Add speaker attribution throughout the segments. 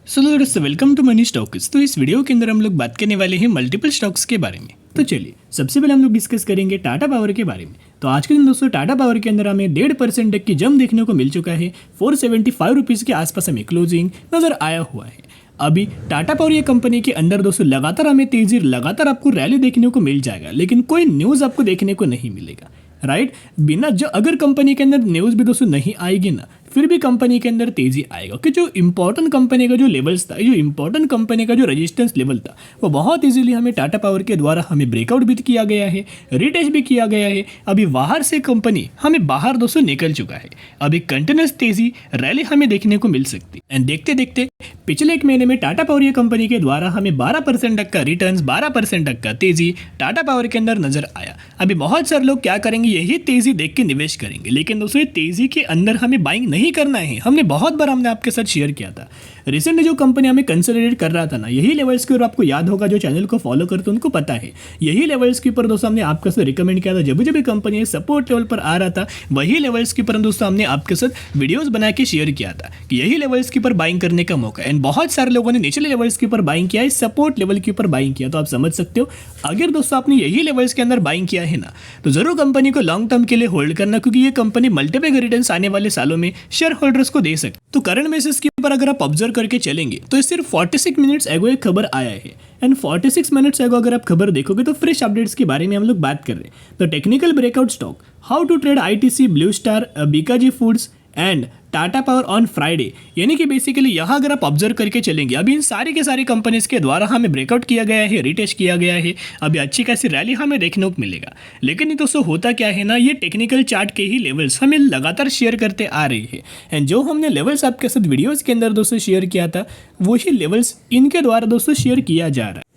Speaker 1: सो दोस्तों welcome to money stocks. तो इस वीडियो के अंदर हम लोग बात करने वाले हैं मल्टीपल स्टॉक्स के बारे में। तो चलिए सबसे पहले हम लोग डिस्कस करेंगे टाटा पावर के बारे में। तो आज के दिन दोस्तों टाटा पावर के अंदर हमें 1.5% तक की जंप देखने को मिल चुका है। 475 रुपीज़ के आसपास हमें क्लोजिंग नजर आया हुआ है। अभी टाटा पावर ये कंपनी के अंदर दोस्तों लगातार हमें तेजी, लगातार आपको रैली देखने को मिल जाएगा, लेकिन कोई न्यूज़ आपको देखने को नहीं मिलेगा, राइट। बिना जो अगर कंपनी के अंदर न्यूज़ भी दोस्तों नहीं आएगी ना, फिर भी कंपनी के अंदर तेजी आएगा कि जो इंपॉर्टेंट कंपनी का जो लेवल्स था, जो इंपॉर्टेंट कंपनी का जो रेजिस्टेंस लेवल था, वो बहुत इजीली हमें टाटा पावर के द्वारा हमें ब्रेकआउट भी किया गया है, रिटेस्ट भी किया गया है। अभी बाहर से कंपनी हमें बाहर दोस्तों निकल चुका है। अभी कंटिन्यूस तेजी रैली हमें देखने को मिल सकती है। एंड देखते देखते पिछले एक महीने में टाटा पावर ये कंपनी के द्वारा हमें 12% तक का रिटर्न्स, 12% तक का तेजी टाटा पावर के अंदर नजर आया। अभी बहुत सारे लोग क्या करेंगे, यही तेजी देख के निवेश करेंगे, लेकिन दोस्तों ये तेजी के अंदर हमें बाइंग नहीं करना है। हमने बहुत बार आपके साथ शेयर किया था, रिसेंटली जो कंपनी हमें कंसोलिडेट कर रहा था ना, यही लेवल्स के ऊपर आपको याद होगा, जो चैनल को फॉलो करते उनको पता है, यही लेवल्स के ऊपर दोस्तों हमने आपके साथ रिकमेंड किया था। जब जब कंपनी सपोर्ट लेवल पर आ रहा था, वही लेवल्स के ऊपर दोस्तों हमने आपके साथ वीडियोस बना के शेयर किया था कि यही लेवल्स के ऊपर बाइंग करने का मौका है। एंड बहुत सारे लोगों ने निचले लेवल्स के ऊपर बाइंग किया है, सपोर्ट लेवल के ऊपर बाइंग किया। तो आप समझ सकते हो, अगर दोस्तों आपने यही लेवल्स के अंदर बाइंग किया है ना, तो जरूर कंपनी को लॉन्ग टर्म के लिए होल्ड करना, क्योंकि ये कंपनी मल्टीपल रिटर्न्स आने वाले सालों में शेयर होल्डर्स को दे सकती। तो करंट बेसिस के ऊपर अगर आप ऑब्जर्व करके चलेंगे तो सिर्फ 46 मिनट्स एगो एक खबर आया है। एंड 46 मिनट्स एगो अगर आप खबर देखोगे तो फ्रेश अपडेट्स के बारे में हम लोग बात कर रहे हैं। तो technical breakout stock, how to trade ITC, Blue Star, Bikaji Foods and Tata Power on Friday, यानी कि बेसिकली यहाँ अगर आप ऑब्जर्व करके चलेंगे, अभी इन सारी के सारी कंपनीज के द्वारा हमें ब्रेकआउट किया गया है, रिटेस्ट किया गया है। अभी अच्छी खासी रैली हमें देखने को मिलेगा, लेकिन ये दोस्तों होता क्या है ना, ये टेक्निकल चार्ट के ही लेवल्स हमें लगातार शेयर करते आ रही है। एंड जो हमने लेवल्स आपके साथ वीडियोज़ के अंदर दोस्तों शेयर किया था, वही लेवल्स इनके द्वारा दोस्तों शेयर किया जा रहा है।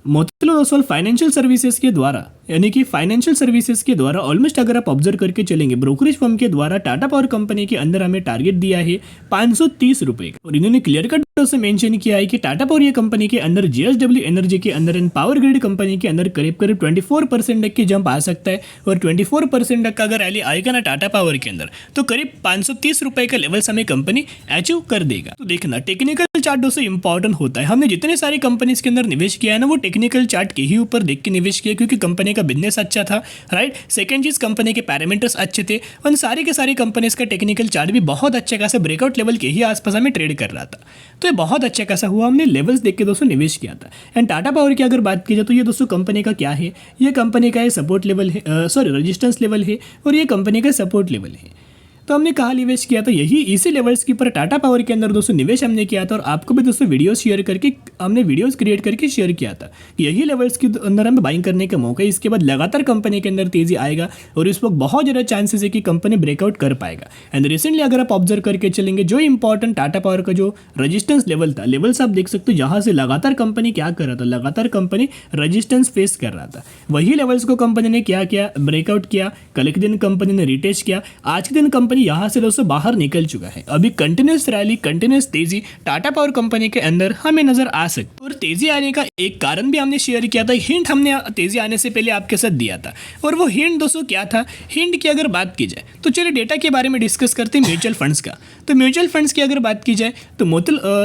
Speaker 1: मोतीलाल ओसवाल फाइनेंशियल सर्विसेज के द्वारा, यानी कि फाइनेंशियल सर्विसेज के द्वारा ऑलमोस्ट अगर आप ऑब्जर्व करके चलेंगे, ब्रोकरेज फर्म के द्वारा टाटा पावर कंपनी के अंदर हमें टारगेट दिया है 530 रुपये का। और इन्होंने क्लियर कट से मेंशन किया है कि टाटा पावर ये कंपनी के अंदर JSW एनर्जी के अंदर एंड पावर ग्रिड कंपनी के अंदर करीब करीब 24% तक की जंप आ सकता है। और 24% तक का अगर रैली आएगा ना टाटा पावर के अंदर, तो करीब 530 रुपये का लेवल्स हमें कंपनी अचीव कर देगा। तो देखना, टेक्निकल चार्ट दोस्तों इंपॉर्टेंट होता है। हमने जितने सारी कंपनीज के अंदर निवेश किया है ना, वो टेक्निकल चार्ट के ही ऊपर देख के निवेश किया, क्योंकि कंपनी का बिजनेस अच्छा था, राइट। सेकंड चीज, कंपनी के पैरामीटर्स अच्छे थे, और सारी के सारी कंपनीज का टेक्निकल चार्ट भी बहुत अच्छे खासा ब्रेकआउट लेवल के ही आसपास हमें ट्रेड कर रहा था। तो ये बहुत अच्छा खासा हुआ, हमने लेवल्स देख के दोस्तों निवेश किया था। एंड टाटा पावर की अगर बात की जाए तो ये दोस्तों कंपनी का क्या है, ये कंपनी का सपोर्ट लेवल है, रेजिस्टेंस लेवल है, और ये कंपनी का सपोर्ट लेवल है। तो हमने कहाँ निवेश किया था, यही इसी लेवल्स के ऊपर टाटा पावर के अंदर दोस्तों निवेश हमने किया था। और आपको भी दोस्तों वीडियोस शेयर करके, हमने वीडियोस क्रिएट करके शेयर किया था कि यही लेवल्स के अंदर हमें बाइंग करने का मौका है। इसके बाद लगातार कंपनी के अंदर तेजी आएगा, और इस वक्त बहुत ज़्यादा चांसेस है कि कंपनी ब्रेकआउट कर पाएगा। एंड रिसेंटली अगर आप ऑब्जर्व करके चलेंगे, जो इंपॉर्टेंट टाटा पावर का जो रजिस्टेंस लेवल था, लेवल्स आप देख सकते हो, जहाँ से लगातार कंपनी क्या कर रहा था, लगातार कंपनी रजिस्टेंस फेस कर रहा था, वही लेवल्स को कंपनी ने क्या किया, ब्रेकआउट किया। कल के दिन कंपनी ने रिटेस्ट किया, आज के दिन कंपनी यहाँ से दोस्तों बाहर निकल चुका है। अभी कंटिन्यूस रैली, कंटिन्यूस तेजी टाटा पावर कंपनी के अंदर हमें नजर आ सकती है। और तेजी आने का एक कारण भी हमने शेयर किया था, हिंट हमने तेजी आने से पहले आपके साथ दिया था। और वो हिंट दोस्तों क्या था, हिंट की अगर बात की जाए तो चलिए डेटा के बारे में डिस्कस करते हैं, म्यूचुअल फंड्स का। तो म्यूचुअल फंड्स की अगर बात की जाए तो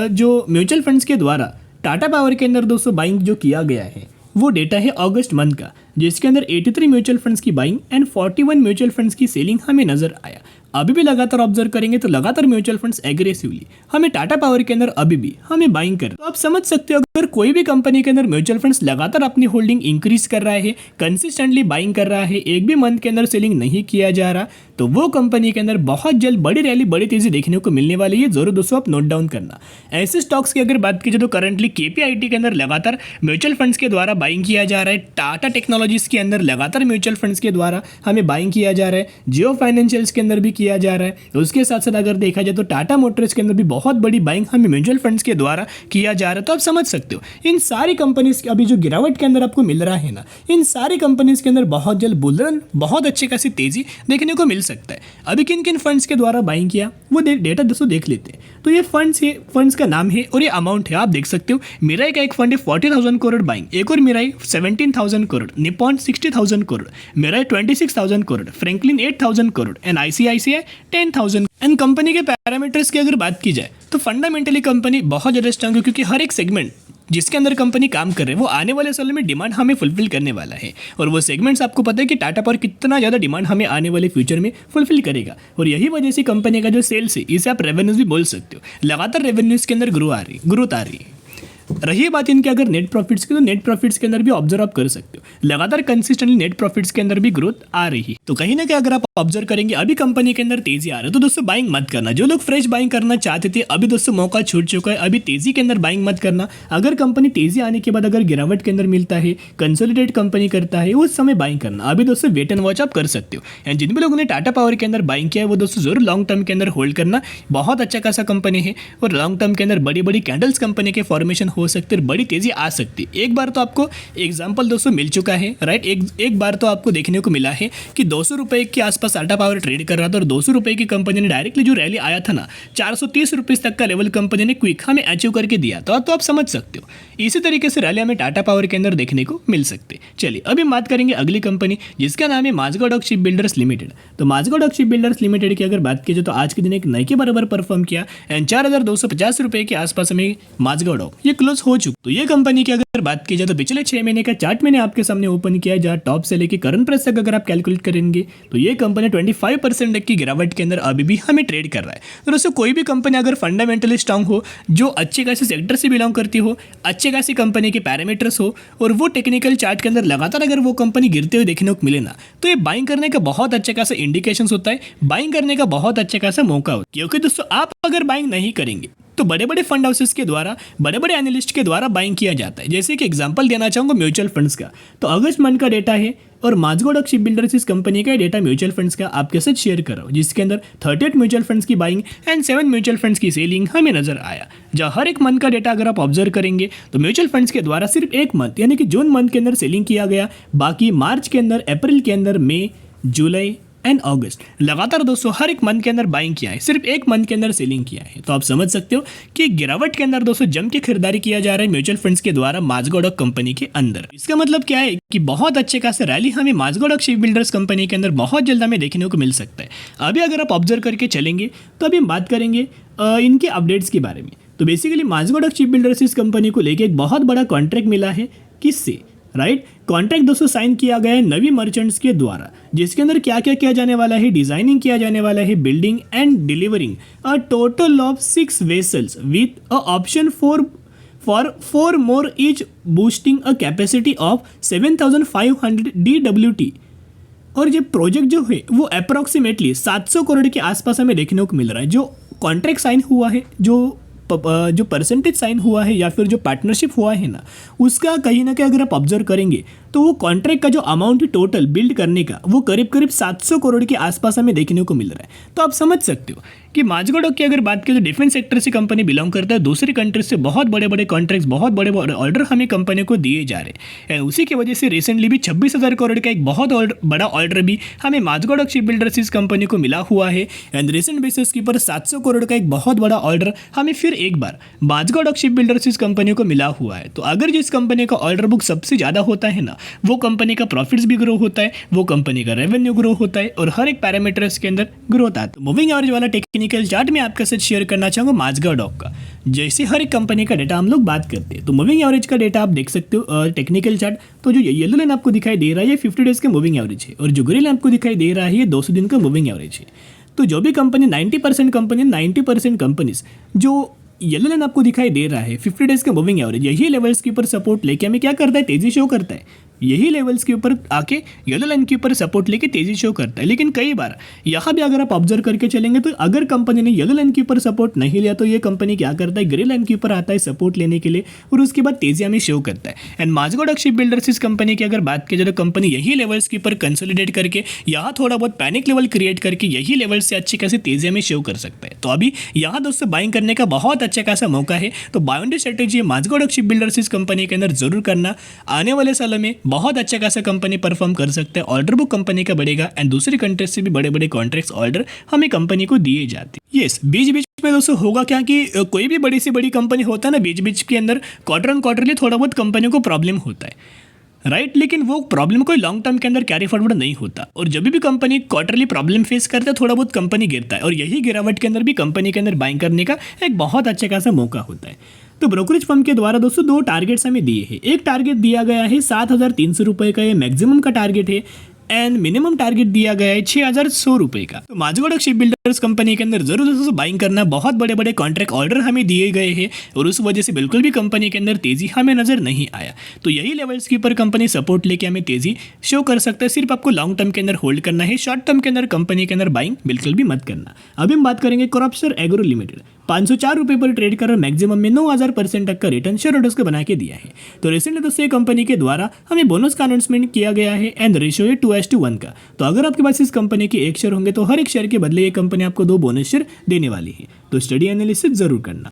Speaker 1: जो म्यूचुअल फंड्स के द्वारा टाटा पावर के अंदर दोस्तों बाइंग जो किया गया है, वो डेटा है अगस्त मंथ का, जिसके अंदर 83 म्यूचुअल फंड्स की बाइंग एंड 41 म्यूचुअल फंड्स की सेलिंग हमें नजर आया। अभी भी लगातार ऑब्जर्व करेंगे तो लगातार म्यूचुअल फंड्स एग्रेसिवली हमें टाटा पावर के अंदर अभी भी हमें बाइंग कर। तो आप समझ सकते हो, अगर कोई भी कंपनी के अंदर म्यूचुअल फंड्स लगातार अपनी होल्डिंग इंक्रीज कर रहा है, कंसिस्टेंटली बाइंग कर रहा है, एक भी मंथ के अंदर सेलिंग नहीं किया जा रहा, तो वो कंपनी के अंदर बहुत जल्द बड़ी रैली, बड़ी तेजी देखने को मिलने वाली है। जरूर दोस्तों आप नोट डाउन करना। ऐसे स्टॉक्स की अगर बात की जाए तो करंटली KPIT के अंदर लगातार म्यूचुअल फंड्स के द्वारा बाइंग किया जा रहा है। टाटा टेक्नोलॉजीज के अंदर लगातार म्यूचुअल फंड्स के द्वारा हमें बाइंग किया जा रहा है। जियो फाइनेंशियल्स के अंदर भी किया जा रहा है। उसके साथ साथ अगर देखा जाए तो टाटा मोटर्स के अंदर भी बहुत बड़ी बाइंग हमें म्यूचुअल फंड्स के द्वारा किया जा रहा है। तो आप समझ सकते हो, इन सारी कंपनीज के अभी जो गिरावट के अंदर आपको मिल रहा है ना, इन सारी कंपनीज के अंदर बहुत जल्द बुल रन, बहुत अच्छी खासी तेजी देखने को मिल सकता है। अभी किन किन फंड्स के द्वारा बाइंग किया वो डेटा दोस्तों देख लेते हैं। तो ये फंड्स का नाम है और ये अमाउंट है, आप देख सकते हो। मिराई का एक फंड है 40,000 करोड़ बाइंग, एक और Mirae 17,000 crore, Nippon 60,000 crore, Mirae 26,000 crore, Franklin 8,000 crore and ICICI 10,000। And company के पैरामीटर्स की अगर बात की जाए तो फंडामेंटली कंपनी बहुत ज़्यादा स्ट्रांग है, क्योंकि हर एक सेगमेंट जिसके अंदर कंपनी काम कर रही है वो आने वाले सालों में डिमांड हमें फुलफिल करने वाला है। और वो सेगमेंट्स आपको पता है कि टाटा पावर कितना ज़्यादा डिमांड हमें आने वाले फ्यूचर में फुलफिल करेगा। और यही वजह से कंपनी का जो सेल्स है, इसे आप रेवेन्यूज भी बोल सकते हो, लगातार रेवेन्यूज के अंदर ग्रोथ आ रही है। रही बात इनके अगर नेट प्रॉफिट्स की, तो नेट प्रॉफिट्स के अंदर भी ऑब्जर्व आप कर सकते हो, लगातार कंसिस्टेंटली नेट प्रॉफिट्स के अंदर भी ग्रोथ आ रही है। तो कहीं ना कहीं अगर आप ऑब्जर्व करेंगे अभी कंपनी के अंदर तेजी आ रहा है, तो दोस्तों बाइंग मत करना। जो लोग फ्रेश बाइंग करना चाहते थे, अभी दोस्तों मौका छूट चुका है, अभी तेजी के अंदर बाइंग मत करना। अगर कंपनी तेजी आने के बाद अगर गिरावट के अंदर मिलता है, कंसोलिडेट कंपनी करता है, उस समय बाइंग करना। अभी दोस्तों वेट एंड वॉच आप कर सकते हो। एंड जिन भी लोगों ने टाटा पावर के अंदर बाइंग किया है वो दोस्तों जरूर लॉन्ग टर्म के अंदर होल्ड करना। बहुत अच्छा खासा कंपनी है और लॉन्ग टर्म के अंदर बड़ी बड़ी कैंडल्स कंपनी के फॉर्मेशन हो सकते हैं, बड़ी तेजी आ सकती है। एक बार तो आपको एग्जांपल दोस्तों मिल चुका है, राइट। एक बार तो आपको देखने को मिला है कि 200 रुपए के आसपास टाटा पावर ट्रेड कर रहा था और 200 रुपए की कंपनी ने डायरेक्टली जो रैली आया था ना, 430 रुपीज तक का लेवल कंपनी ने क्विक हमें अचीव करके दिया था। तो आप समझ सकते हो इसी तरीके से रैली हमें टाटा पावर के अंदर देखने को मिल सकते। चलिए अभी हम बात करेंगे अगली कंपनी जिसका नाम है Mazagaon dock ship builders limited. तो Mazagaon dock ship builders limited की अगर बात की जाए तो आज के दिन एक नए के बराबर परफॉर्म किया एंड 4250 रुपए के आसपास हमें माझगांव डॉक ये क्लोज हो चुका। तो ये कंपनी की अगर बात की जाए तो पिछले 6 महीने का चार्ट मैंने आपके सामने ओपन किया है, जहाँ टॉप से लेकर करंट प्राइस तक अगर आप कैलकुलेट करेंगे तो ये कंपनी 25% की गिरावट के अंदर अभी भी हमें ट्रेड कर रहा है। तो दोस्तों कोई भी कंपनी अगर फंडामेंटली स्ट्रांग हो, जो अच्छे खासे सेक्टर से बिलोंग करती हो, अच्छे खासी कंपनी के पैरामीटर्स हो और वो टेक्निकल चार्ट के अंदर लगातार अगर वो कंपनी गिरते हुए देखने को मिले ना, तो ये बाइंग करने का बहुत अच्छा खासा इंडिकेशंस होता है, बाइंग करने का बहुत अच्छा खासा मौका होता है। क्योंकि दोस्तों आप अगर बाइंग नहीं करेंगे तो बड़े बड़े फंड हाउसेस के द्वारा, बड़े बड़े एनालिस्ट के द्वारा बाइंग किया जाता है। जैसे कि एग्जांपल देना चाहूँगा म्यूचुअल फंड्स का, तो अगस्त मंथ का डेटा है और माझगांव डॉक शिप बिल्डर्स इस कंपनी का डेटा म्यूचुअल फंड्स का आपके साथ शेयर कर रहा हूँ, जिसके अंदर 38 म्यूचुअल फंड्स की बाइंग एंड 7 म्यूचुअल फंड्स की सेलिंग हमें नजर आया। जहाँ हर एक मंथ का डेटा अगर आप ऑब्जर्व करेंगे तो म्यूचुअल फंड्स के द्वारा सिर्फ एक मंथ यानी कि जून मंथ के अंदर सेलिंग किया गया, बाकी मार्च के अंदर, अप्रैल के अंदर, मई, जुलाई एंड अगस्त लगातार दोस्तों हर एक मंथ के अंदर बाइंग किया है, सिर्फ एक मंथ के अंदर सेलिंग किया है। तो आप समझ सकते हो कि गिरावट के अंदर दोस्तों जम के खरीदारी किया जा रहा है म्यूचुअल फंड्स के द्वारा माझगांव डॉक कंपनी के अंदर। इसका मतलब क्या है कि बहुत अच्छे खासे रैली हमें Mazagon dock ship Builders company के अंदर बहुत जल्द हमें देखने को मिल सकता है। अभी अगर आप ऑब्जर्व करके चलेंगे तो अभी हम बात करेंगे इनके अपडेट्स के बारे में। तो basically Mazagon dock ship Builders इस कंपनी को लेकर एक बहुत बड़ा कॉन्ट्रैक्ट मिला है। किससे? राइट, कॉन्ट्रैक्ट दोस्तों साइन किया गया है नवी मर्चेंट्स के द्वारा, जिसके अंदर क्या क्या किया जाने वाला है, डिजाइनिंग किया जाने वाला है, building and delivering a total of 6 vessels with a option for 4 more each boosting a capacity of 7500 DWT। और ये प्रोजेक्ट जो है वो अप्रॉक्सीमेटली 700 करोड़ के आसपास हमें देखने को मिल रहा है। जो कॉन्ट्रैक्ट साइन हुआ है, जो परसेंटेज साइन हुआ है या फिर जो पार्टनरशिप हुआ है ना, उसका कहीं ना कहीं अगर आप ऑब्जर्व करेंगे तो वो कॉन्ट्रैक्ट का जो अमाउंट है टोटल बिल्ड करने का, वो करीब करीब 700 करोड़ के आसपास हमें देखने को मिल रहा है। तो आप समझ सकते हो कि माझगांव डॉक की अगर बात करें तो डिफेंस सेक्टर से कंपनी बिलोंग करता है, दूसरी कंट्री से बहुत बड़े बड़े कॉन्ट्रैक्ट्स, बहुत बड़े ऑर्डर हमें कंपनी को दिए जा रहे हैं। एंड उसी की वजह से रिसेंटली भी 26,000 करोड़ का एक बहुत बड़ा ऑर्डर भी हमें माझगांव डॉक शिप बिल्डर्स इस कंपनी को मिला हुआ है। एंड रिसेंट बेसिस के ऊपर 700 करोड़ का एक बहुत बड़ा ऑर्डर हमें फिर एक बार माझगांव डॉक शिप बिल्डर्स इस कंपनी को मिला हुआ है। तो अगर जिस कंपनी का ऑर्डर बुक सबसे ज़्यादा होता है ना, वो कंपनी का प्रॉफिट्स भी ग्रो होता है, वो कंपनी का रेवेन्यू ग्रो होता है और हर एक पैरामीटर्स के अंदर ग्रोथ आता है। तो मूविंग एवरेज वाला टेक्निकल चार्ट में आपके साथ शेयर करना चाहूँगा माझगांव डॉक का। जैसे हर एक कंपनी का डेटा हम लोग बात करते हैं, तो मूविंग एवरेज का डेटा आप देख सकते हो। टेक्निकल चार्ट तो जो येलो लाइन आपको दिखाई दे रहा है ये 50 डेज का मूविंग एवरेज है और जो ग्रे लाइन आपको दिखाई दे रहा है ये 200 दिन का मूविंग एवरेज है। तो जो भी कंपनी 90% कंपनीज जो येलो लाइन आपको दिखाई दे रहा है 50 डेज का मूविंग एवरेज, यही लेवल्स के ऊपर सपोर्ट लेके हमें क्या करता है, तेजी शो करता है। यही लेवल्स के ऊपर आके येलो लाइन के ऊपर सपोर्ट लेके तेजी शो करता है। लेकिन कई बार यहाँ भी अगर आप ऑब्जर्व करके चलेंगे तो अगर कंपनी ने येलो लाइन के ऊपर सपोर्ट नहीं लिया तो ये कंपनी क्या करता है, ग्रे लाइन के ऊपर आता है सपोर्ट लेने के लिए और उसके बाद तेजी हमें शो करता है। And Mazagon dock ship Builders इस कंपनी की अगर बात की जाए तो कंपनी यही लेवल्स के ऊपर कंसोलिडेट करके यहाँ थोड़ा बहुत पैनिक लेवल क्रिएट करके यही लेवल से अच्छी खासी तेजी हमें शो कर सकता है। तो अभी यहाँ दोस्तों बाइंग करने का बहुत अच्छा खासा मौका है। तो buy on the strategy Mazagon dock ship Builders इस कंपनी के अंदर जरूर करना। आने वाले सालों में बहुत अच्छा खासा कंपनी परफॉर्म कर सकता है, ऑर्डर बुक कंपनी का बढ़ेगा एंड दूसरी कंट्री से भी बड़े बड़े कॉन्ट्रैक्ट्स ऑर्डर हमें कंपनी को दिए जाते हैं। यस, बीच बीच में दोस्तों होगा क्या कि कोई भी बड़ी से बड़ी कंपनी होता है ना, बीच बीच के अंदर क्वार्टर ऑन क्वार्टरली थोड़ा बहुत कंपनी को प्रॉब्लम होता है, राइट, लेकिन वो प्रॉब्लम कोई लॉन्ग टर्म के अंदर कैरी फॉरवर्ड नहीं होता, और जब भी कंपनी क्वार्टरली प्रॉब्लम फेस करता है थोड़ा बहुत कंपनी गिरता है, और यही गिरावट के अंदर भी कंपनी के अंदर बाइंग करने का एक बहुत अच्छा खासा मौका होता है। तो ब्रोकरेज फर्म के द्वारा दोस्तों 2 टारगेट्स हमें दिए हैं। एक टारगेट दिया गया है 7,300 रुपये का, ये मैक्सिमम का टारगेट है, एंड मिनिमम टारगेट दिया गया है 6,100 रुपये का। तो माझगाव शिप बिल्डर्स कंपनी के अंदर जरूर दोस्तों बाइंग करना, बहुत बड़े बड़े कॉन्ट्रैक्ट ऑर्डर हमें दिए गए हैं, और उस वजह से बिल्कुल भी कंपनी के अंदर तेजी हमें नजर नहीं आया। तो यही लेवल्स के ऊपर कंपनी सपोर्ट लेके हमें तेजी शो कर सकता है। सिर्फ आपको लॉन्ग टर्म के अंदर होल्ड करना है, शॉर्ट टर्म के अंदर कंपनी के अंदर बाइंग बिल्कुल भी मत करना। अभी हम बात करेंगे क्रॉपस्टर एग्रो लिमिटेड। 504 रुपये पर ट्रेड कर मैक्सिमम में 9,000% तक का रिटर्न शेयर होल्डर्स को बना के दिया है। तो रिसेंटली दोस्तों कंपनी के द्वारा हमें बोनस का अनाउंसमेंट किया गया है, एंड रेशियो है 2:1 का। तो अगर आपके पास इस कंपनी के 1 शेयर होंगे तो हर एक शेयर के बदले ये कंपनी आपको 2 बोनस शेयर देने वाली है। तो स्टडी एनालिसिस जरूर करना।